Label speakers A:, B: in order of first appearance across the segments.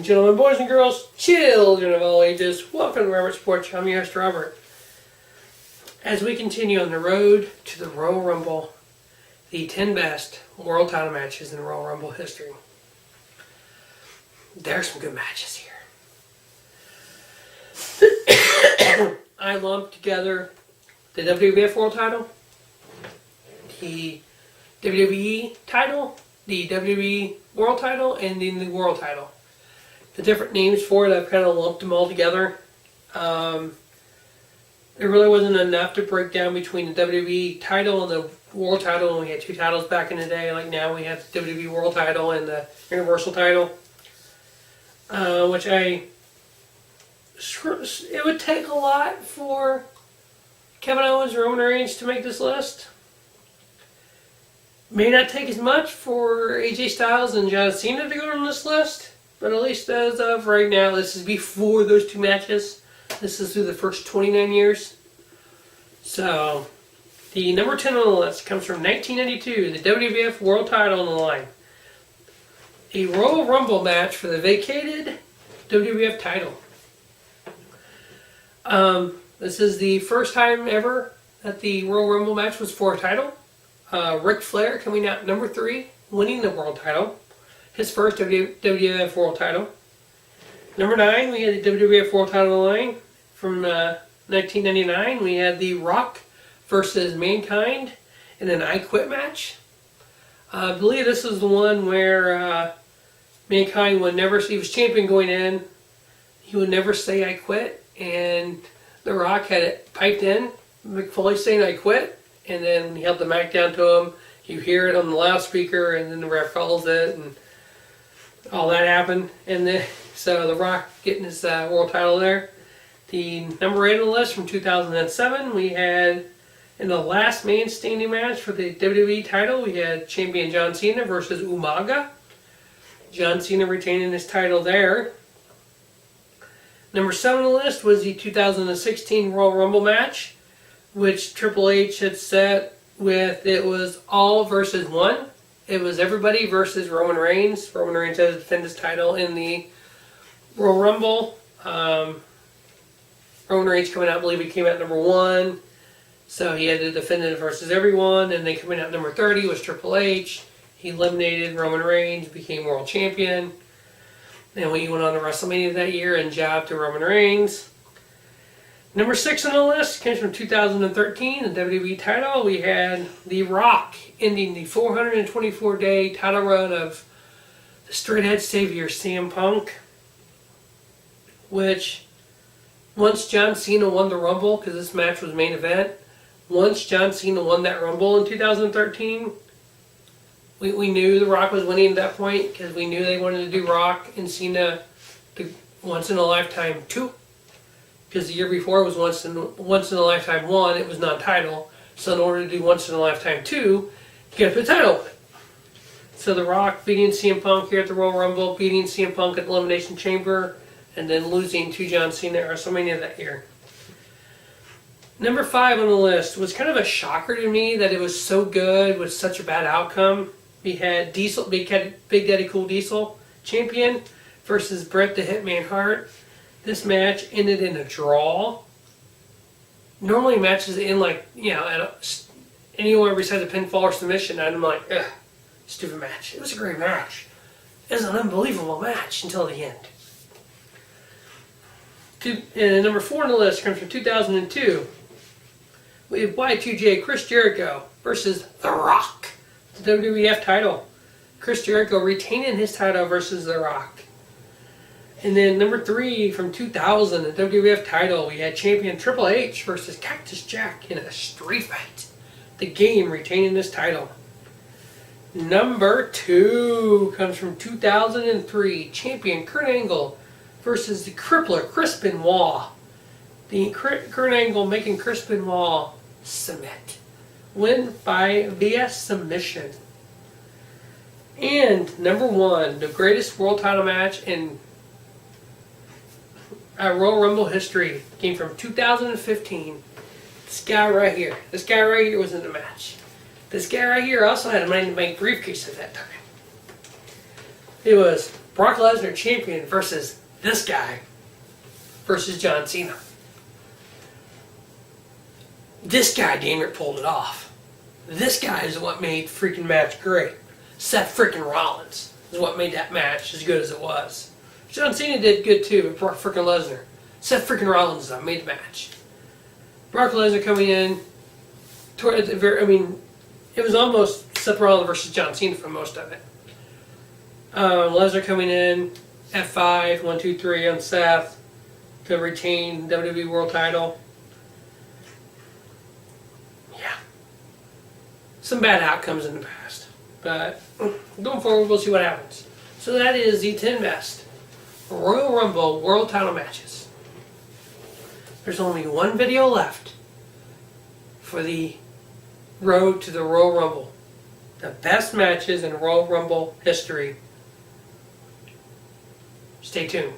A: gentlemen, boys and girls, children of all ages, welcome to Robert Sports. I'm your host, Robert. As we continue on the road to the Royal Rumble, the 10 best world title matches in Royal Rumble history. There are some good matches here. I lumped together the WWF World Title, the WWE title, the WWE World Title, and then the World Title. The different names for it, I've kind of lumped them all together. There really wasn't enough to break down between the WWE title and the World Title, and we had two titles back in the day. Like now we have the WWE World Title and the Universal Title, which it would take a lot for Kevin Owens and Roman Reigns to make this list. May not take as much for AJ Styles and John Cena to go on this list, but at least as of right now, this is before those two matches. This is through the first 29 years. So, the number 10 on the list comes from 1992, the WWF World Title on the line. A Royal Rumble match for the vacated WWF title. This is the first time ever that the Royal Rumble match was for a title. Ric Flair coming out number 3, winning the world title. His first WWF World Title. Number 9, we had the WWF World Title line. From 1999, we had The Rock versus Mankind in an I Quit match. I believe this is the one where Mankind would never, he was champion going in, he would never say I quit, and The Rock had it piped in, Mick Foley saying I quit, and then when he held the mic down to him, you hear it on the loudspeaker, and then the ref calls it, and all that happened. And then, so The Rock getting his world title there. The number 8 on the list from 2007, we had in the last man standing match for the WWE title, we had champion John Cena versus Umaga. John Cena retaining his title there. Number 7 on the list was the 2016 Royal Rumble match, which Triple H had set with, it was all versus one. It was everybody versus Roman Reigns. Roman Reigns had to defend his title in the Royal Rumble. Roman Reigns coming out, I believe he came out number 1. So he had to defend it versus everyone. And then coming out number 30 was Triple H. He eliminated Roman Reigns, became world champion. And he went on to WrestleMania that year and jobbed to Roman Reigns. Number 6 on the list comes from 2013, the WWE title. We had The Rock ending the 424-day title run of the straight edge savior CM Punk, which once John Cena won the Rumble, because this match was main event, once John Cena won that Rumble in 2013, we knew The Rock was winning at that point, because we knew they wanted to do Rock and Cena the once in a lifetime 2. Because the year before it was once in a lifetime 1, it was non-title. So in order to do once in a lifetime 2, you got to put a title on it. So The Rock beating CM Punk here at the Royal Rumble, beating CM Punk at the Elimination Chamber, and then losing to John Cena at WrestleMania that year. Number 5 on the list was kind of a shocker to me that it was so good with such a bad outcome. We had Big Daddy Cool Diesel, champion, versus Bret the Hitman Hart. This match ended in a draw. Normally matches end like, anywhere besides a pinfall or submission, and I'm like, ugh, stupid match. It was a great match. It was an unbelievable match until the end. Number 4 on the list comes from 2002. We have Y2J Chris Jericho versus The Rock, the WWF title. Chris Jericho retaining his title versus The Rock. And then number 3 from 2000, the WWF title, we had champion Triple H versus Cactus Jack in a street fight. The Game retaining this title. Number 2 comes from 2003, champion Kurt Angle versus the Crippler Chris Benoit. The Kurt Angle making Chris Benoit submit. Win via submission. And number 1, the greatest world title match in Royal Rumble history, came from 2015. This guy right here. This guy right here was in the match. This guy right here also had a Money in the Bank briefcase at that time. It was Brock Lesnar champion versus this guy versus John Cena. This guy, damn it, pulled it off. This guy is what made freaking match great. Seth freaking Rollins is what made that match as good as it was. John Cena did good too, but Brock freaking Lesnar. Seth freaking Rollins made the match. Brock Lesnar coming in, it was almost Seth Rollins versus John Cena for most of it. Lesnar coming in, F5, 1, 2, 3 on Seth to retain WWE World Title. Yeah. Some bad outcomes in the past. But going forward, we'll see what happens. So that is the 10 best Royal Rumble World Title matches. There's only one video left for the road to the Royal Rumble. The best matches in Royal Rumble history. Stay tuned.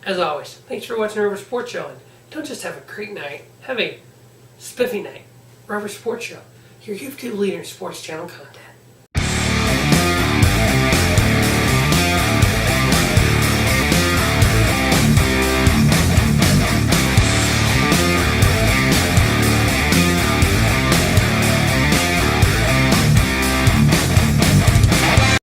A: As always, thanks for watching Rubber Sports Show. And don't just have a great night, have a spiffy night. Rubber Sports Show, your YouTube leader in sports channel content.